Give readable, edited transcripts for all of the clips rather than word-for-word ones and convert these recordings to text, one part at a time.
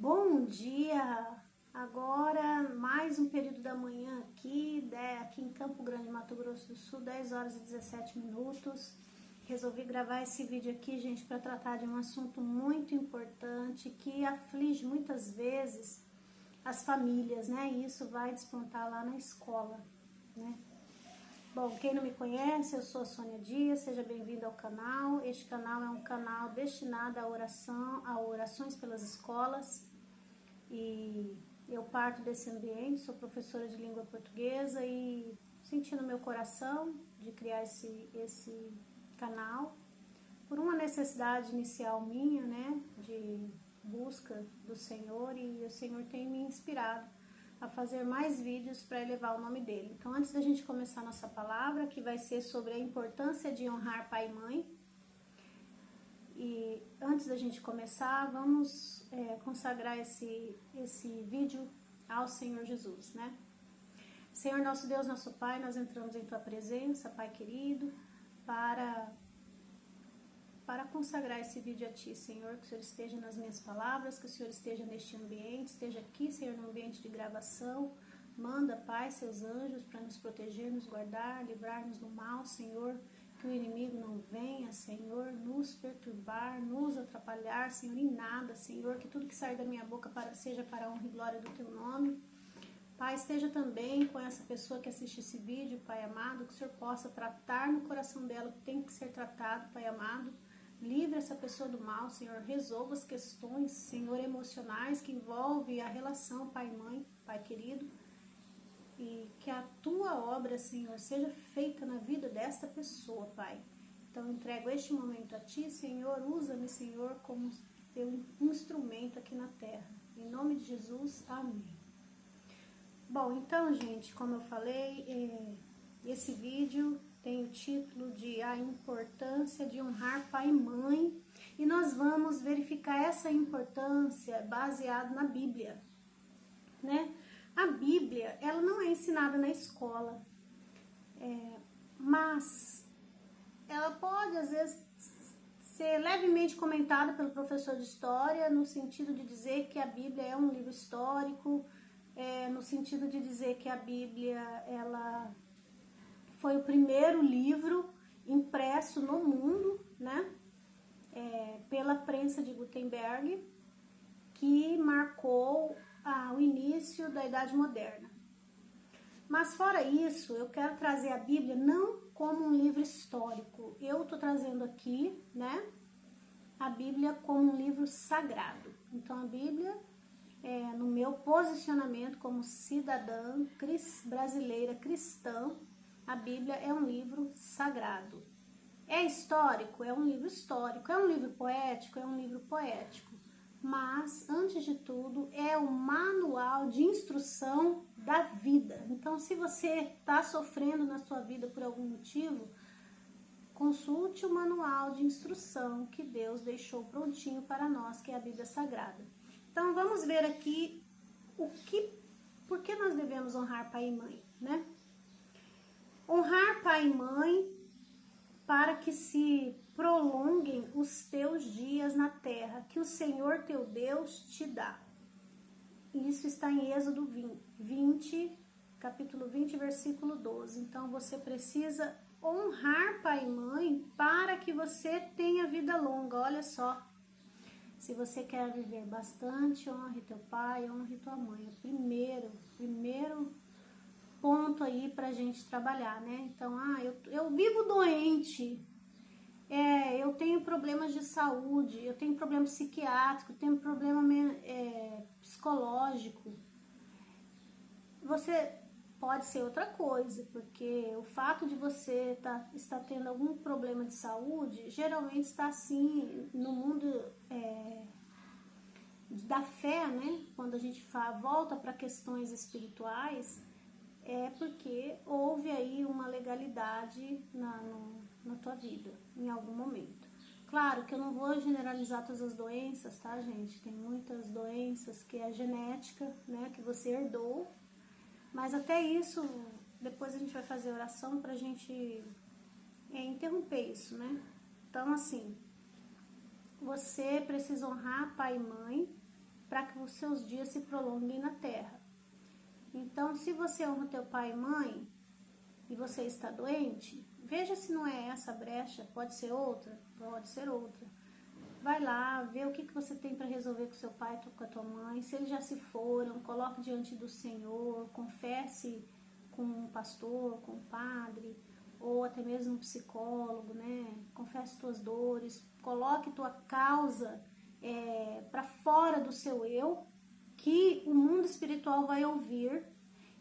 Bom dia! Agora mais um período da manhã aqui em Campo Grande, Mato Grosso do Sul, 10 horas e 17 minutos. Resolvi gravar esse vídeo aqui, gente, para tratar de um assunto muito importante que aflige muitas vezes as famílias, né? E isso vai despontar lá na escola, né? Bom, quem não me conhece, eu sou a Sônia Dias, seja bem-vindo ao canal. Este canal é um canal destinado à oração, a orações pelas escolas. E eu parto desse ambiente, sou professora de língua portuguesa e senti no meu coração de criar esse canal por uma necessidade inicial minha, né, de busca do Senhor, e o Senhor tem me inspirado a fazer mais vídeos para elevar o nome dele. Então, antes da gente começar a nossa palavra, que vai ser sobre a importância de honrar pai e mãe, e antes da gente começar, vamos consagrar esse vídeo ao Senhor Jesus, né? Senhor nosso Deus, nosso Pai, nós entramos em Tua presença, Pai querido, para consagrar esse vídeo a Ti, Senhor, que o Senhor esteja nas minhas palavras, que o Senhor esteja neste ambiente, esteja aqui, Senhor, no ambiente de gravação. Manda, Pai, seus anjos para nos proteger, nos guardar, livrar-nos do mal, Senhor. Que o inimigo não venha, Senhor, nos perturbar, nos atrapalhar, Senhor, em nada, Senhor. Que tudo que sair da minha boca seja para a honra e glória do Teu nome. Pai, esteja também com essa pessoa que assiste esse vídeo, Pai amado, que o Senhor possa tratar no coração dela o que tem que ser tratado, Pai amado. Livre essa pessoa do mal, Senhor. Resolva as questões, Senhor, emocionais que envolvem a relação pai e mãe, Pai querido. E que a Tua obra, Senhor, seja feita na vida desta pessoa, Pai. Então, eu entrego este momento a Ti, Senhor. Usa-me, Senhor, como Teu instrumento aqui na terra. Em nome de Jesus, amém. Bom, então, gente, como eu falei, esse vídeo tem o título de A Importância de Honrar Pai e Mãe. E nós vamos verificar essa importância baseado na Bíblia, né? A Bíblia, ela não é ensinada na escola, mas ela pode, às vezes, ser levemente comentada pelo professor de história, no sentido de dizer que a Bíblia é um livro histórico, no sentido de dizer que a Bíblia, ela foi o primeiro livro impresso no mundo, né, pela prensa de Gutenberg, que marcou o início da Idade Moderna. Mas fora isso, eu quero trazer a Bíblia não como um livro histórico. Eu estou trazendo aqui, né, a Bíblia como um livro sagrado. Então a Bíblia, no meu posicionamento como cidadã brasileira cristã, a Bíblia é um livro sagrado. É histórico? É um livro histórico. É um livro poético? É um livro poético. Mas, antes de tudo, é o manual de instrução da vida. Então, se você está sofrendo na sua vida por algum motivo, consulte o manual de instrução que Deus deixou prontinho para nós, que é a Bíblia Sagrada. Então, vamos ver aqui por que nós devemos honrar pai e mãe, né? Honrar pai e mãe para que se prolonguem os teus dias na terra, que o Senhor teu Deus te dá. Isso está em Êxodo 20, capítulo 20, versículo 12. Então, você precisa honrar pai e mãe para que você tenha vida longa. Olha só, se você quer viver bastante, honre teu pai, honre tua mãe. O primeiro ponto aí pra gente trabalhar, né? Então, eu vivo doente, eu tenho problemas de saúde, eu tenho problema psiquiátrico, tenho problema psicológico. Você pode ser outra coisa, porque o fato de você estar tendo algum problema de saúde, geralmente está assim no mundo da fé, né? Quando a gente volta para questões espirituais, é porque houve aí uma legalidade na tua vida, em algum momento. Claro que eu não vou generalizar todas as doenças, tá, gente? Tem muitas doenças que é genética, né, que você herdou, mas até isso, depois a gente vai fazer oração pra gente interromper isso, né? Então, assim, você precisa honrar pai e mãe para que os seus dias se prolonguem na terra. Então, se você honra teu pai e mãe e você está doente, veja se não é essa a brecha, pode ser outra, Vai lá, vê o que você tem para resolver com seu pai, com a tua mãe. Se eles já se foram, coloque diante do Senhor, confesse com um pastor, com um padre, ou até mesmo um psicólogo, né? Confesse tuas dores, coloque tua causa para fora do seu eu, que o mundo espiritual vai ouvir,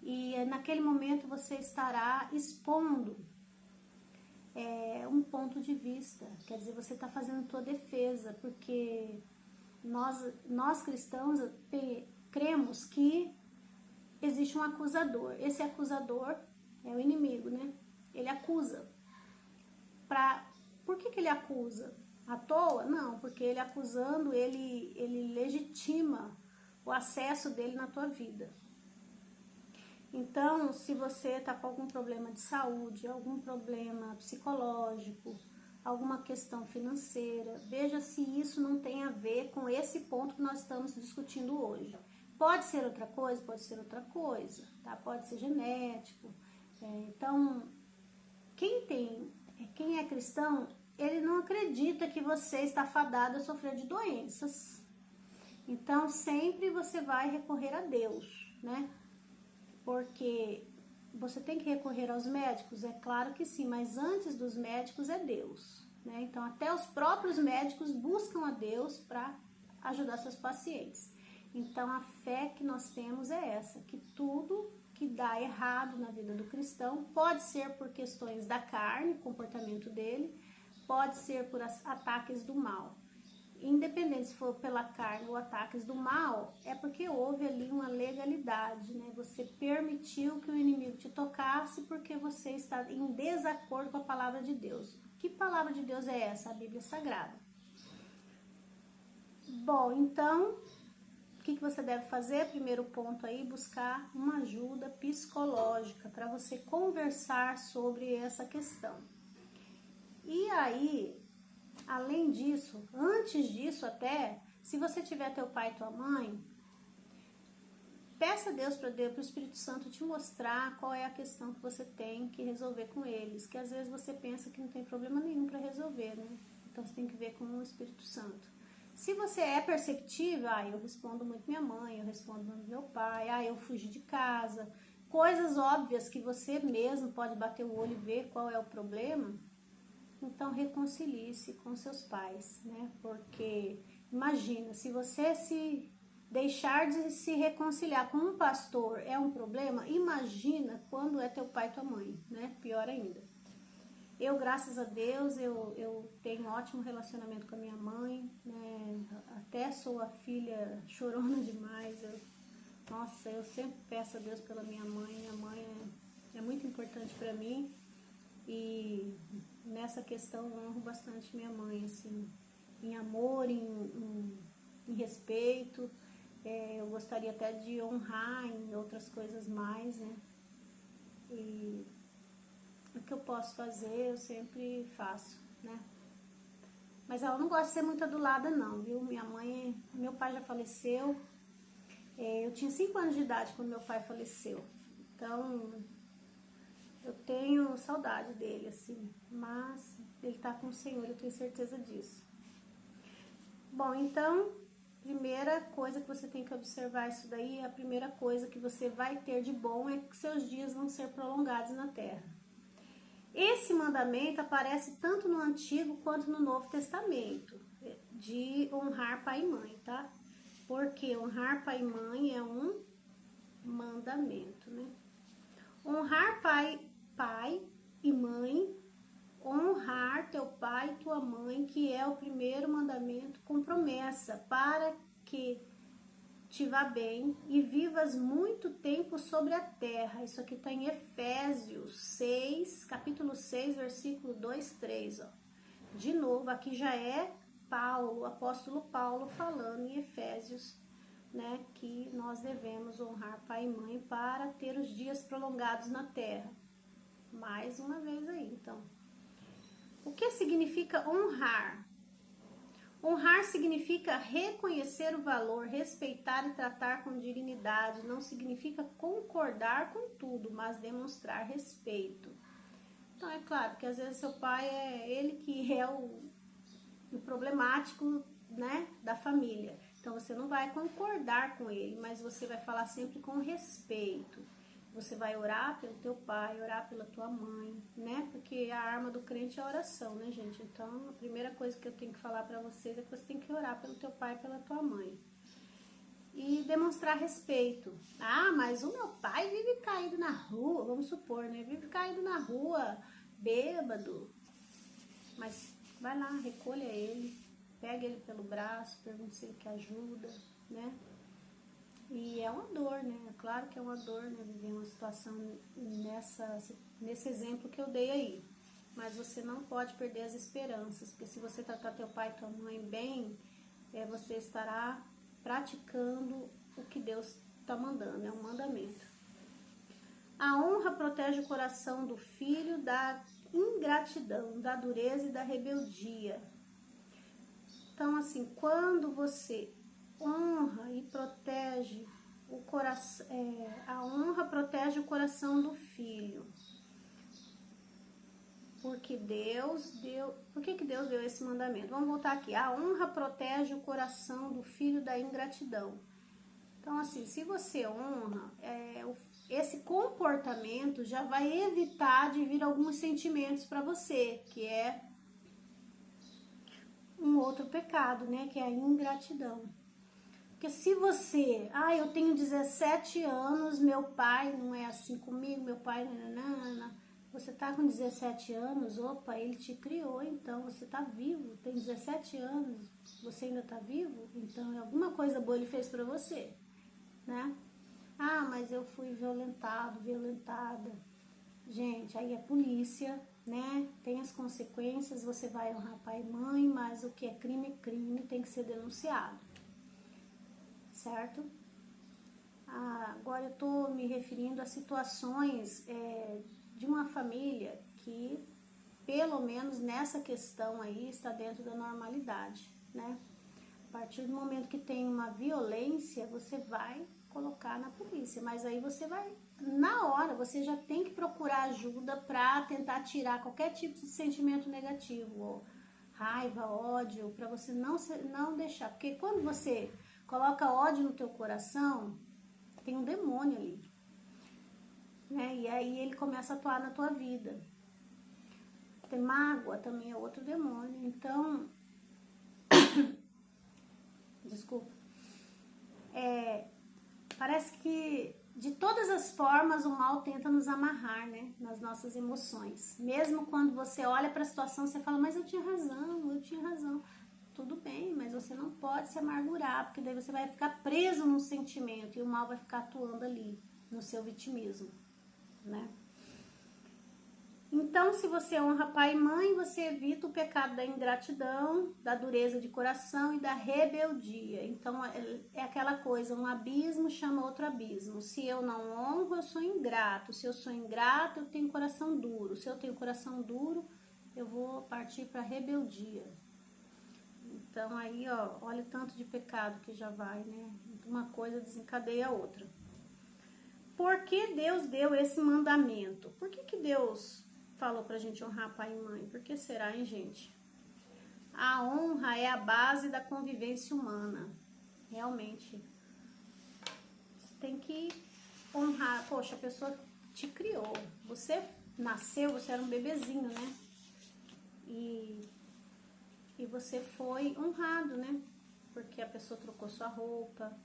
e naquele momento você estará expondo um ponto de vista, quer dizer, você está fazendo tua defesa, porque nós cristãos cremos que existe um acusador. Esse acusador é o inimigo, né? Ele acusa. Por que ele acusa? À toa? Não, porque ele acusando, ele legitima o acesso dele na tua vida. Então, se você está com algum problema de saúde, algum problema psicológico, alguma questão financeira, veja se isso não tem a ver com esse ponto que nós estamos discutindo hoje. Pode ser outra coisa, tá? Pode ser genético. Então, quem é cristão, ele não acredita que você está fadado a sofrer de doenças. Então, sempre você vai recorrer a Deus, né? Porque você tem que recorrer aos médicos, é claro que sim, mas antes dos médicos é Deus, né? Então, até os próprios médicos buscam a Deus para ajudar seus pacientes. Então, a fé que nós temos é essa, que tudo que dá errado na vida do cristão pode ser por questões da carne, comportamento dele, pode ser por ataques do mal. Independente se for pela carne ou ataques do mal, é porque houve ali uma legalidade, né? Você permitiu que o inimigo te tocasse porque você está em desacordo com a palavra de Deus. Que palavra de Deus é essa? A Bíblia Sagrada. Bom, então, o que você deve fazer? Primeiro ponto aí, buscar uma ajuda psicológica para você conversar sobre essa questão. E aí, além disso, antes disso até, se você tiver teu pai e tua mãe, peça a Deus, para o Espírito Santo te mostrar qual é a questão que você tem que resolver com eles, que às vezes você pensa que não tem problema nenhum para resolver, né? Então você tem que ver com o Espírito Santo. Se você é perceptível, eu respondo muito minha mãe, eu respondo muito meu pai, eu fugi de casa, coisas óbvias que você mesmo pode bater o olho e ver qual é o problema. Então, reconcilie-se com seus pais, né? Porque, imagina, se você se deixar de se reconciliar com um pastor é um problema, imagina quando é teu pai e tua mãe, né? Pior ainda. Eu, graças a Deus, eu tenho um ótimo relacionamento com a minha mãe, né? Até sou a filha chorona demais. Nossa, eu sempre peço a Deus pela minha mãe. Minha mãe é muito importante para mim. E nessa questão eu honro bastante minha mãe, assim, em amor, em respeito. Eu gostaria até de honrar em outras coisas mais, né? E o que eu posso fazer, eu sempre faço, né? Mas ela não gosta de ser muito adulada não, viu? Meu pai já faleceu, eu tinha 5 anos de idade quando meu pai faleceu. Então, eu tenho saudade dele, assim, mas ele tá com o Senhor, eu tenho certeza disso. Bom, então, primeira coisa que você tem que observar isso daí, a primeira coisa que você vai ter de bom é que seus dias vão ser prolongados na terra. Esse mandamento aparece tanto no Antigo quanto no Novo Testamento, de honrar pai e mãe, tá? Porque honrar pai e mãe é um mandamento, né? Honrar pai e mãe, honrar teu pai e tua mãe, que é o primeiro mandamento com promessa, para que te vá bem e vivas muito tempo sobre a terra. Isso aqui está em Efésios 6, capítulo 6, versículo 2, 3. Ó. De novo, aqui já é Paulo, o apóstolo Paulo falando em Efésios, né, que nós devemos honrar pai e mãe para ter os dias prolongados na terra. Mais uma vez aí, então. O que significa honrar? Honrar significa reconhecer o valor, respeitar e tratar com dignidade. Não significa concordar com tudo, mas demonstrar respeito. Então é claro que às vezes seu pai é ele que é o problemático, né, da família. Então você não vai concordar com ele, mas você vai falar sempre com respeito. Você vai orar pelo teu pai, orar pela tua mãe, né? Porque a arma do crente é a oração, né, gente? Então a primeira coisa que eu tenho que falar pra vocês é que você tem que orar pelo teu pai e pela tua mãe. E demonstrar respeito. Ah, mas o meu pai vive caído na rua, vamos supor, né? Vive caído na rua, bêbado. Mas vai lá, recolha ele, pega ele pelo braço, pergunta se ele quer ajuda, né? E é uma dor, né? É claro que é uma dor, né? Viver uma situação nesse exemplo que eu dei aí. Mas você não pode perder as esperanças, porque se você tratar teu pai e tua mãe bem, você estará praticando o que Deus está mandando, é um mandamento. A honra protege o coração do filho da ingratidão, da dureza e da rebeldia. Então, assim, quando você honra e protege o coração, a honra protege o coração do filho. Porque Deus deu. Por que Deus deu esse mandamento? Vamos voltar aqui. A honra protege o coração do filho da ingratidão. Então, assim, se você honra, esse comportamento já vai evitar de vir alguns sentimentos para você, que é um outro pecado, né? Que é a ingratidão. Porque se você, eu tenho 17 anos, meu pai não é assim comigo, meu pai, nananana. Você tá com 17 anos, opa, ele te criou, então você tá vivo, tem 17 anos, você ainda tá vivo, então alguma coisa boa ele fez pra você, né? Ah, mas eu fui violentado, violentada. Gente, aí é polícia, né? Tem as consequências, você vai honrar pai e mãe, mas o que é crime, tem que ser denunciado. Certo? Agora eu tô me referindo a situações de uma família que, pelo menos nessa questão aí, está dentro da normalidade, né? A partir do momento que tem uma violência, você vai colocar na polícia, mas aí você vai, na hora, você já tem que procurar ajuda para tentar tirar qualquer tipo de sentimento negativo, ou raiva, ódio, para você não deixar, porque quando você coloca ódio no teu coração, tem um demônio ali, né? E aí ele começa a atuar na tua vida. Tem mágoa, também é outro demônio. Então, desculpa, parece que de todas as formas o mal tenta nos amarrar, né? Nas nossas emoções. Mesmo quando você olha para a situação, você fala, mas eu tinha razão. Tudo bem, mas você não pode se amargurar, porque daí você vai ficar preso num sentimento e o mal vai ficar atuando ali, no seu vitimismo, né? Então, se você honra pai e mãe, você evita o pecado da ingratidão, da dureza de coração e da rebeldia. Então, é aquela coisa, um abismo chama outro abismo. Se eu não honro, eu sou ingrato. Se eu sou ingrato, eu tenho coração duro. Se eu tenho coração duro, eu vou partir para rebeldia. Então, aí, olha o tanto de pecado que já vai, né? Uma coisa desencadeia a outra. Por que Deus deu esse mandamento? Por que Deus falou pra gente honrar pai e mãe? Por que será, hein, gente? A honra é a base da convivência humana. Realmente. Você tem que honrar. Poxa, a pessoa te criou. Você nasceu, você era um bebezinho, né? E você foi honrado, né? Porque a pessoa trocou sua roupa,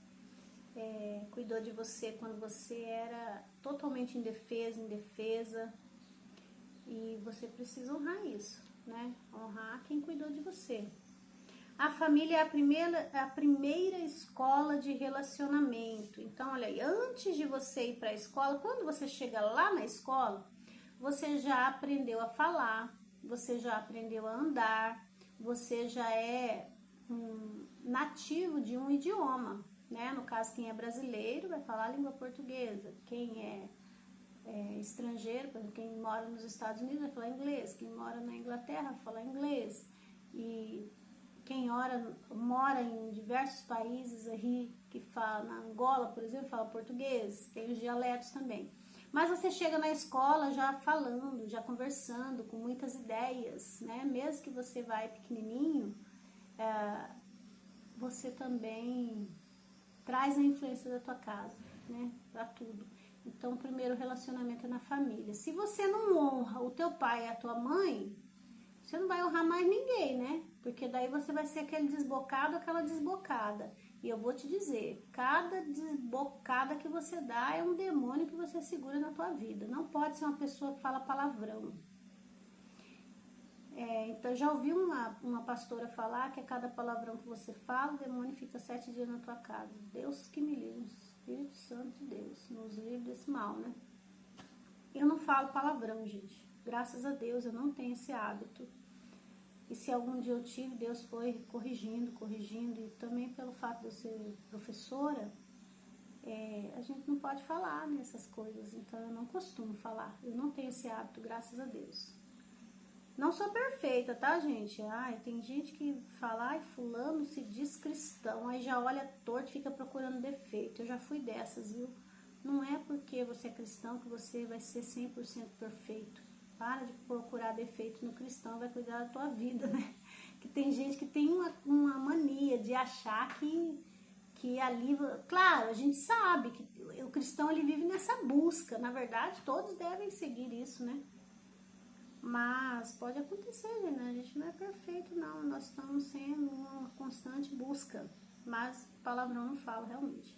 cuidou de você quando você era totalmente indefesa. E você precisa honrar isso, né? Honrar quem cuidou de você. A família é a primeira escola de relacionamento. Então, olha aí, antes de você ir para a escola, quando você chega lá na escola, você já aprendeu a falar, você já aprendeu a andar, você já é nativo de um idioma, né? No caso, quem é brasileiro vai falar a língua portuguesa, quem é estrangeiro, por exemplo, quem mora nos Estados Unidos vai falar inglês, quem mora na Inglaterra vai falar inglês. E quem mora em diversos países aí, que fala, na Angola, por exemplo, fala português, tem os dialetos também. Mas você chega na escola já falando, já conversando, com muitas ideias, né? Mesmo que você vai pequenininho, você também traz a influência da tua casa, né? Pra tudo. Então, o primeiro relacionamento é na família. Se você não honra o teu pai e a tua mãe, você não vai honrar mais ninguém, né? Porque daí você vai ser aquele desbocado, aquela desbocada. E eu vou te dizer, cada desbocada que você dá é um demônio que você segura na tua vida. Não pode ser uma pessoa que fala palavrão. Então, já ouvi uma pastora falar que a cada palavrão que você fala, o demônio fica 7 dias na tua casa. Deus que me livre, Espírito Santo de Deus, nos livre desse mal, né? Eu não falo palavrão, gente. Graças a Deus, eu não tenho esse hábito. E se algum dia eu tive, Deus foi corrigindo. E também pelo fato de eu ser professora, a gente não pode falar nessas coisas. Então, eu não costumo falar. Eu não tenho esse hábito, graças a Deus. Não sou perfeita, tá, gente? Tem gente que fala, fulano se diz cristão, aí já olha torto e fica procurando defeito. Eu já fui dessas, viu? Não é porque você é cristão que você vai ser 100% perfeito. Para de procurar defeito no cristão, vai cuidar da tua vida, né? Que tem gente que tem uma mania de achar que ali... Claro, a gente sabe que o cristão ele vive nessa busca. Na verdade, todos devem seguir isso, né? Mas pode acontecer, né? A gente não é perfeito, não. Nós estamos sendo uma constante busca. Mas palavrão não falo, realmente.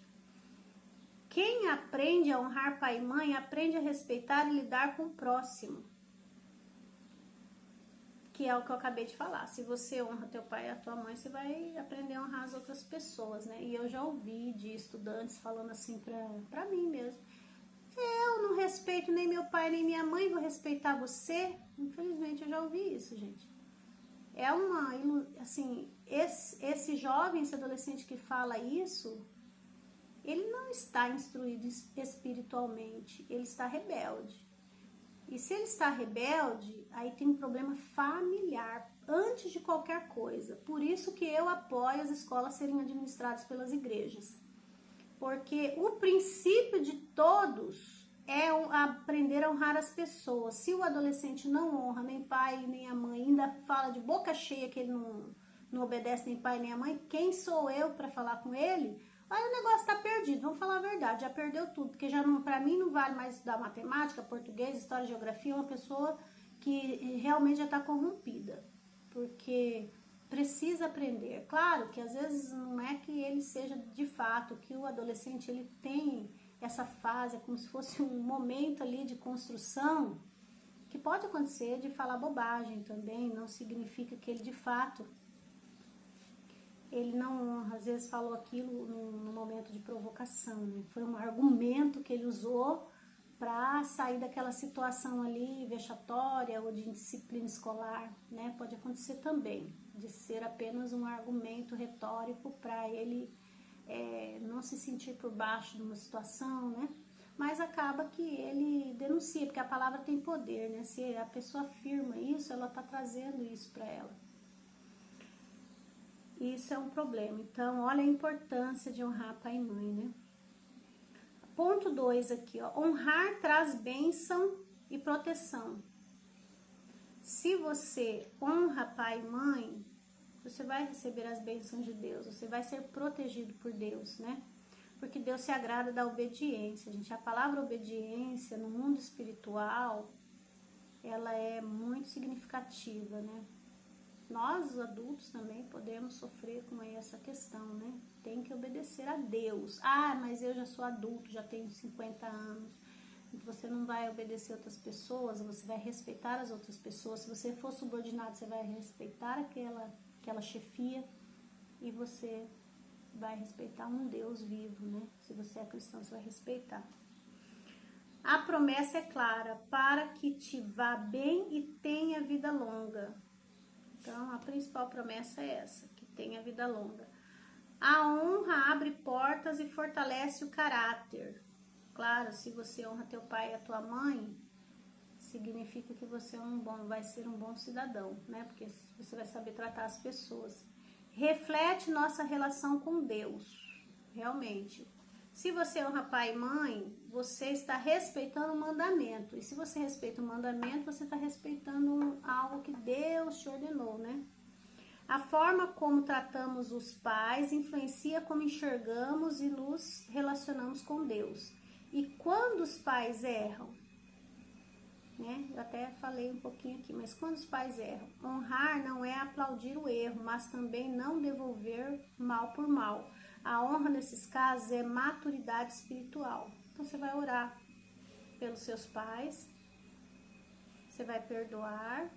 Quem aprende a honrar pai e mãe, aprende a respeitar e lidar com o próximo. Que é o que eu acabei de falar. Se você honra teu pai e a tua mãe, você vai aprender a honrar as outras pessoas, né? E eu já ouvi de estudantes falando assim pra mim mesmo. Eu não respeito nem meu pai nem minha mãe, vou respeitar você? Infelizmente eu já ouvi isso, gente. É assim, esse jovem, esse adolescente que fala isso, ele não está instruído espiritualmente, ele está rebelde. E se ele está rebelde, aí tem um problema familiar, antes de qualquer coisa. Por isso que eu apoio as escolas serem administradas pelas igrejas. Porque o princípio de todos é aprender a honrar as pessoas. Se o adolescente não honra nem pai nem a mãe, ainda fala de boca cheia que ele não obedece nem pai nem a mãe, quem sou eu para falar com ele? Aí o negócio tá perdido, vamos falar a verdade, já perdeu tudo, porque já não, para mim não vale mais estudar matemática, português, história, geografia, uma pessoa que realmente já tá corrompida, porque precisa aprender. Claro que às vezes não é que ele seja de fato, que o adolescente ele tem essa fase, é como se fosse um momento ali de construção, que pode acontecer de falar bobagem também, não significa que ele de fato ele não, às vezes, falou aquilo no momento de provocação, né? Foi um argumento que ele usou para sair daquela situação ali vexatória ou de indisciplina escolar, né? Pode acontecer também, de ser apenas um argumento retórico para ele não se sentir por baixo de uma situação, né? Mas acaba que ele denuncia, porque a palavra tem poder, né? Se a pessoa afirma isso, ela está trazendo isso para ela. Isso é um problema. Então, olha a importância de honrar pai e mãe, né? Ponto 2 aqui, ó. Honrar traz bênção e proteção. Se você honra pai e mãe, você vai receber as bênçãos de Deus. Você vai ser protegido por Deus, né? Porque Deus se agrada da obediência, gente. A palavra obediência no mundo espiritual, ela é muito significativa, né? Nós, os adultos, também podemos sofrer com essa questão, né? Tem que obedecer a Deus. Mas eu já sou adulto, já tenho 50 anos. Você não vai obedecer outras pessoas, você vai respeitar as outras pessoas. Se você for subordinado, você vai respeitar aquela chefia e você vai respeitar um Deus vivo, né? Se você é cristão, você vai respeitar. A promessa é clara, para que te vá bem e tenha vida longa. Então, a principal promessa é essa, que tenha vida longa. A honra abre portas e fortalece o caráter. Claro, se você honra teu pai e a tua mãe, significa que você vai ser um bom cidadão, né? Porque você vai saber tratar as pessoas. reflete nossa relação com Deus, realmente. Se você honra pai e mãe, você está respeitando o mandamento. E se você respeita o mandamento, você está respeitando algo que Deus te ordenou, né? A forma como tratamos os pais influencia como enxergamos e nos relacionamos com Deus. E quando os pais erram, né? Eu até falei um pouquinho aqui, mas quando os pais erram, honrar não é aplaudir o erro, mas também não devolver mal por mal. A honra nesses casos é maturidade espiritual. Então você vai orar pelos seus pais, você vai perdoar.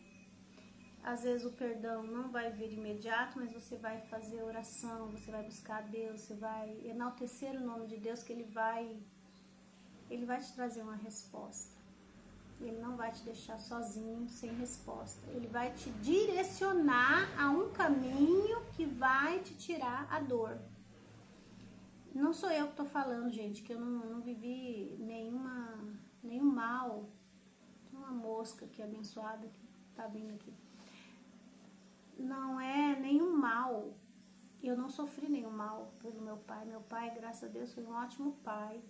Às vezes o perdão não vai vir imediato, mas você vai fazer oração, você vai buscar Deus, você vai enaltecer o nome de Deus, que Ele vai te trazer uma resposta. Ele não vai te deixar sozinho, sem resposta. Ele vai te direcionar a um caminho que vai te tirar a dor. Não sou eu que tô falando, gente, que eu não vivi nenhum mal. Tem uma mosca aqui abençoada que tá vindo aqui. Não é nenhum mal. Eu não sofri nenhum mal pelo meu pai. Meu pai, graças a Deus, foi um ótimo pai.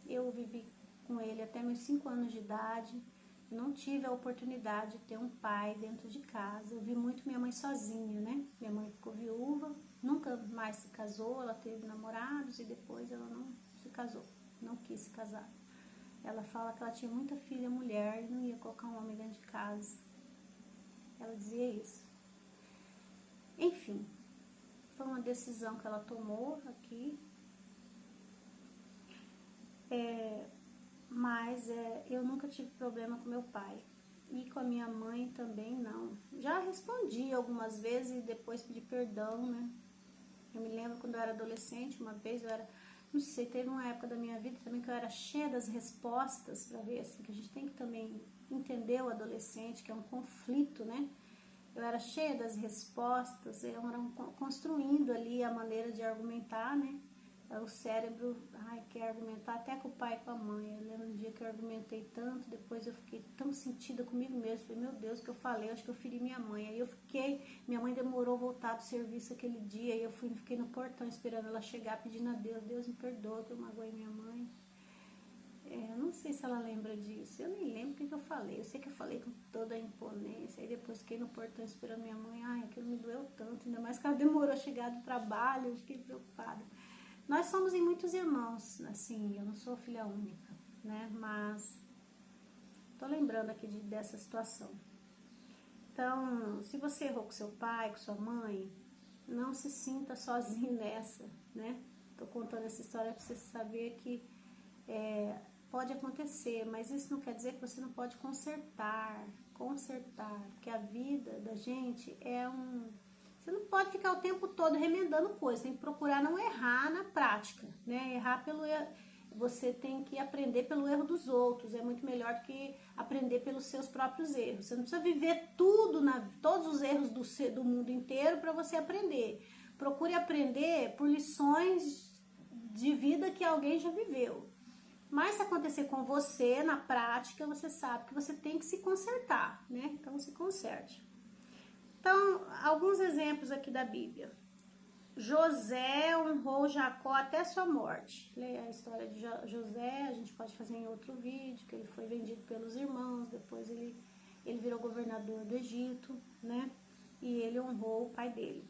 Eu vivi com ele até meus 5 anos de idade. Eu não tive a oportunidade de ter um pai dentro de casa. Eu vi muito minha mãe sozinha, né? Minha mãe ficou viúva, nunca mais se casou. Ela teve namorados e depois ela não se casou, não quis se casar. Ela fala que ela tinha muita filha mulher e não ia colocar um homem dentro de casa. Ela dizia isso. Enfim, foi uma decisão que ela tomou aqui. Mas eu nunca tive problema com meu pai. E com a minha mãe também não. Já respondi algumas vezes e depois pedi perdão, né? Eu me lembro quando eu era adolescente, uma vez não sei, teve uma época da minha vida também que eu era cheia das respostas, pra ver assim, que a gente tem que também entender o adolescente, que é um conflito, né? Eu era cheia das respostas, eu era construindo ali a maneira de argumentar, né? O cérebro quer argumentar até com o pai e com a mãe. Eu lembro um dia que eu argumentei tanto, depois eu fiquei tão sentida comigo mesma. Falei, meu Deus, o que eu falei? Eu acho que eu feri minha mãe. Aí minha mãe demorou a voltar do serviço aquele dia, e eu fiquei no portão esperando ela chegar, pedindo a Deus, Deus me perdoa que eu magoei minha mãe. Eu não sei se ela lembra disso, eu nem lembro o que eu falei. Eu sei que eu falei com toda a imponência, aí depois fiquei no portão esperando minha mãe. Aquilo me doeu tanto, ainda mais que ela demorou a chegar do trabalho, eu fiquei preocupada. Nós somos em muitos irmãos, assim, eu não sou filha única, né, mas tô lembrando aqui dessa situação. Então, se você errou com seu pai, com sua mãe, não se sinta sozinho nessa, né, tô contando essa história pra você saber que pode acontecer, mas isso não quer dizer que você não pode consertar, porque a vida da gente Você não pode ficar o tempo todo remendando coisas, tem que procurar não errar na prática, né? Errar você tem que aprender pelo erro dos outros, é muito melhor do que aprender pelos seus próprios erros. Você não precisa viver todos os erros do mundo inteiro para você aprender. Procure aprender por lições de vida que alguém já viveu. Mas se acontecer com você, na prática, você sabe que você tem que se consertar, né? Então se conserte. Então, alguns exemplos aqui da Bíblia. José honrou Jacó até sua morte. Leia a história de José, a gente pode fazer em outro vídeo, que ele foi vendido pelos irmãos, depois ele virou governador do Egito, né? E ele honrou o pai dele.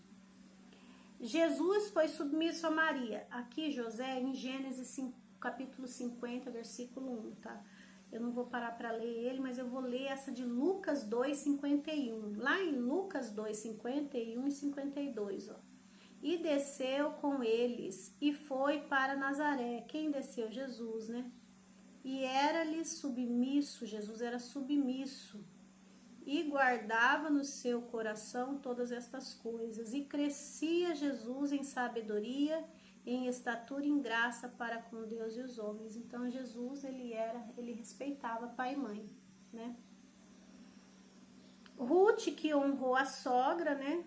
Jesus foi submisso a Maria. Aqui José, em Gênesis capítulo 50, versículo 1, tá? Eu não vou parar para ler ele, mas eu vou ler essa de Lucas 2, 51. Lá em Lucas 2, 51 e 52, ó. E desceu com eles e foi para Nazaré. Quem desceu? Jesus, né? E era-lhe submisso, Jesus era submisso. E guardava no seu coração todas estas coisas. E crescia Jesus em sabedoria, em estatura e em graça para com Deus e os homens. Então Jesus, ele respeitava pai e mãe, né? Ruth, que honrou a sogra, né?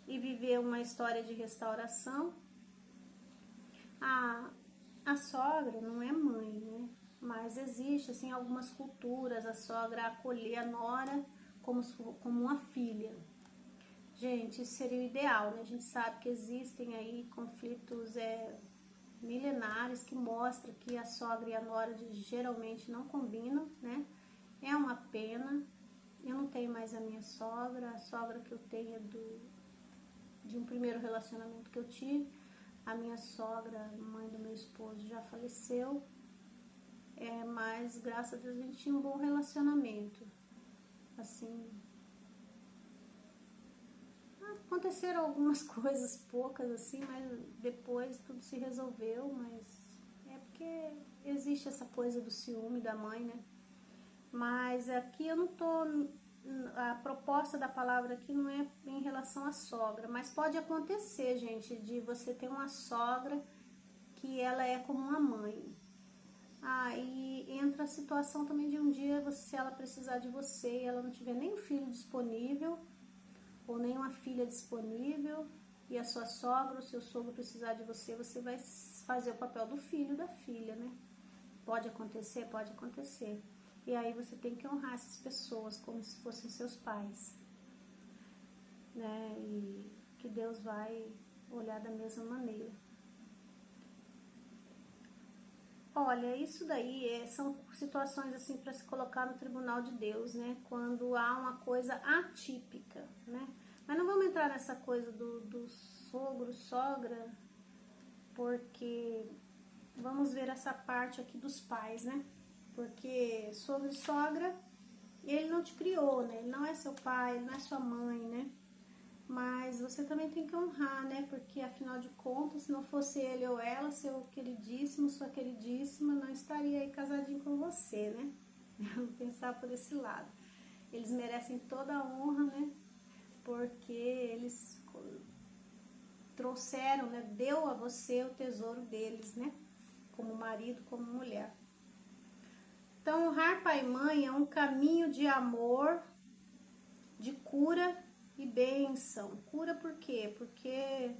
E viveu uma história de restauração. A sogra não é mãe, né? Mas existe, assim, algumas culturas, a sogra acolher a nora como uma filha. Gente, isso seria o ideal, né? A gente sabe que existem aí conflitos milenares que mostram que a sogra e a nora geralmente não combinam, né? É uma pena. Eu não tenho mais a minha sogra. A sogra que eu tenho é de um primeiro relacionamento que eu tive. A minha sogra, mãe do meu esposo, já faleceu. Mas graças a Deus a gente tinha um bom relacionamento. Assim, aconteceram algumas coisas poucas assim, mas depois tudo se resolveu, mas é porque existe essa coisa do ciúme da mãe, né? Mas aqui eu não tô, a proposta da palavra aqui não é em relação à sogra, mas pode acontecer, gente, de você ter uma sogra que ela é como uma mãe. E entra a situação também de um dia, se ela precisar de você e ela não tiver nem um filho disponível, ou nenhuma filha disponível, e a sua sogra ou seu sogro precisar de você, você vai fazer o papel do filho da filha, né? Pode acontecer? Pode acontecer. E aí você tem que honrar essas pessoas como se fossem seus pais, né? E que Deus vai olhar da mesma maneira. Olha, isso daí são situações assim para se colocar no tribunal de Deus, né? Quando há uma coisa atípica, né? Mas não vamos entrar nessa coisa do sogro, sogra, porque vamos ver essa parte aqui dos pais, né? Porque sogro e sogra, ele não te criou, né? Ele não é seu pai, ele não é sua mãe, né? Mas você também tem que honrar, né? Porque afinal de contas, se não fosse ele ou ela, seu queridíssimo, sua queridíssima, não estaria aí casadinho com você, né? Vamos pensar por esse lado. Eles merecem toda a honra, né? Porque eles trouxeram, né? Deu a você o tesouro deles, né? Como marido, como mulher. Então, honrar pai e mãe é um caminho de amor, de cura e bênção. Cura por quê? Porque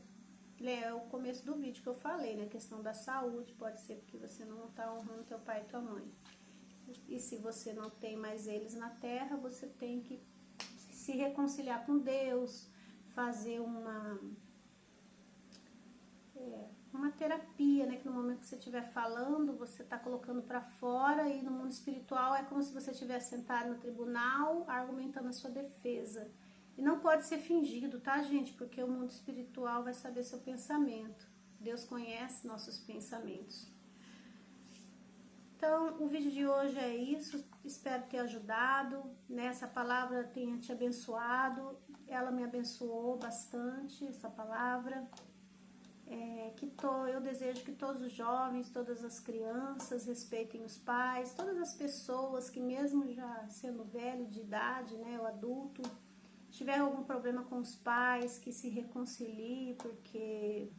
é o começo do vídeo que eu falei, né? A questão da saúde, pode ser porque você não está honrando teu pai e tua mãe. E se você não tem mais eles na terra, você tem que se reconciliar com Deus, fazer uma terapia, né? Que no momento que você estiver falando, você está colocando para fora, e no mundo espiritual é como se você estivesse sentado no tribunal, argumentando a sua defesa. E não pode ser fingido, tá, gente? Porque o mundo espiritual vai saber seu pensamento. Deus conhece nossos pensamentos. Então, o vídeo de hoje é isso. Espero ter ajudado, né? Essa palavra tenha te abençoado. Ela me abençoou bastante, essa palavra. Eu desejo que todos os jovens, todas as crianças respeitem os pais, todas as pessoas que mesmo já sendo velho de idade, né, o adulto, tiver algum problema com os pais, que se reconcilie, porque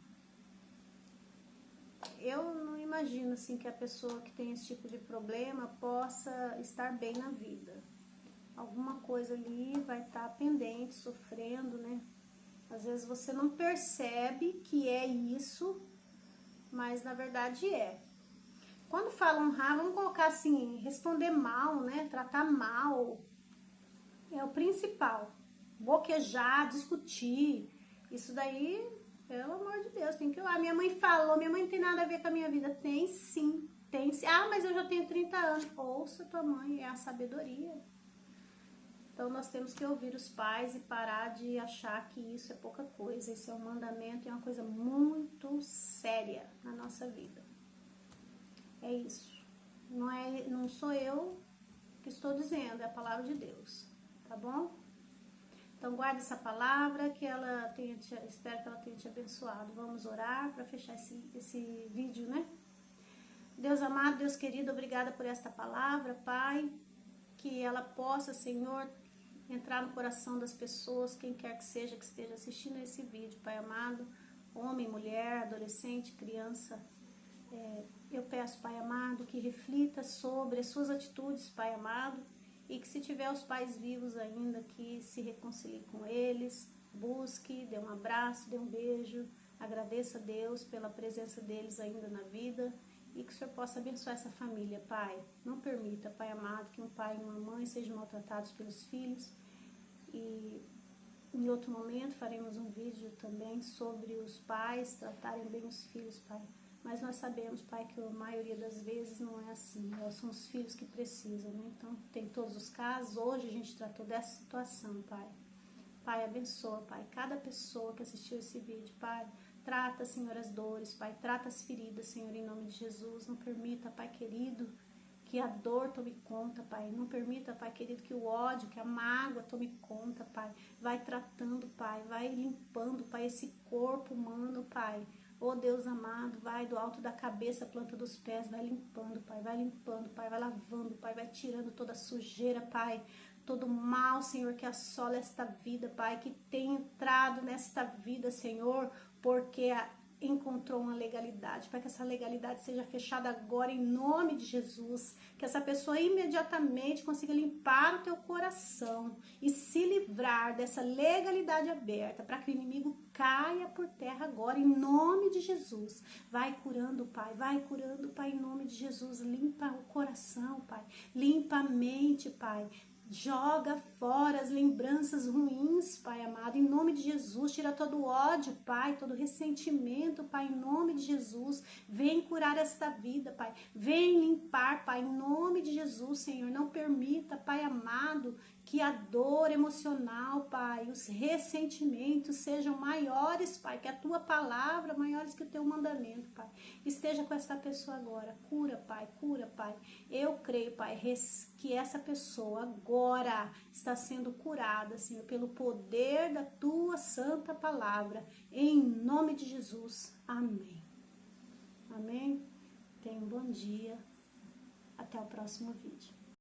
eu não imagino assim que a pessoa que tem esse tipo de problema possa estar bem na vida. Alguma coisa ali vai estar pendente, sofrendo, né? Às vezes você não percebe que é isso, mas na verdade é. Quando fala honrar, vamos colocar assim, responder mal, né? Tratar mal é o principal. Boquejar, discutir, isso daí, pelo amor de Deus, tem que ir lá. Minha mãe falou, minha mãe não tem nada a ver com a minha vida. Tem sim, tem sim. Ah, mas eu já tenho 30 anos. Ouça tua mãe, é a sabedoria. Então nós temos que ouvir os pais e parar de achar que isso é pouca coisa. Esse é um mandamento, é uma coisa muito séria na nossa vida. É isso. Não sou eu que estou dizendo, é a palavra de Deus, tá bom? Então guarde essa palavra, que ela tenha espero que ela tenha te abençoado. Vamos orar para fechar esse vídeo, né? Deus amado, Deus querido, obrigada por esta palavra, Pai, que ela possa, Senhor, entrar no coração das pessoas, quem quer que seja que esteja assistindo esse vídeo, Pai amado, homem, mulher, adolescente, criança. Eu peço, Pai amado, que reflita sobre as suas atitudes, Pai amado, e que se tiver os pais vivos ainda, que se reconcilie com eles, busque, dê um abraço, dê um beijo, agradeça a Deus pela presença deles ainda na vida, e que o Senhor possa abençoar essa família, Pai. Não permita, Pai amado, que um pai e uma mãe sejam maltratados pelos filhos, e Em outro momento faremos um vídeo também sobre os pais tratarem bem os filhos, Pai. Mas nós sabemos, Pai, que a maioria das vezes não é assim. São os filhos que precisam, né? Então, tem todos os casos. Hoje a gente tratou dessa situação, Pai. Pai, abençoa, Pai, cada pessoa que assistiu esse vídeo, Pai. Trata, Senhor, as dores, Pai. Trata as feridas, Senhor, em nome de Jesus. Não permita, Pai querido, que a dor tome conta, Pai. Não permita, Pai querido, que o ódio, que a mágoa tome conta, Pai. Vai tratando, Pai. Vai limpando, Pai, esse corpo humano, Pai. Oh, Deus amado, vai do alto da cabeça, planta dos pés, vai limpando, Pai. Vai limpando, Pai. Vai lavando, Pai. Vai tirando toda a sujeira, Pai. Todo mal, Senhor, que assola esta vida, Pai. Que tem entrado nesta vida, Senhor, porque encontrou uma legalidade, para que essa legalidade seja fechada agora em nome de Jesus, que essa pessoa imediatamente consiga limpar o teu coração e se livrar dessa legalidade aberta, para que o inimigo caia por terra agora em nome de Jesus. Vai curando, Pai, em nome de Jesus. Limpa o coração, Pai, limpa a mente, Pai. Joga fora as lembranças ruins, Pai amado, em nome de Jesus. Tira todo o ódio, Pai, todo o ressentimento, Pai, em nome de Jesus. Vem curar esta vida, Pai. Vem limpar, Pai, em nome de Jesus, Senhor. Não permita, Pai amado, que a dor emocional, Pai, os ressentimentos sejam maiores, Pai, que a tua palavra, maiores que o teu mandamento, Pai. Esteja com essa pessoa agora. Cura, Pai. Eu creio, Pai, que essa pessoa agora está sendo curada, Senhor, pelo poder da tua santa palavra. Em nome de Jesus. Amém. Amém. Tenha um bom dia. Até o próximo vídeo.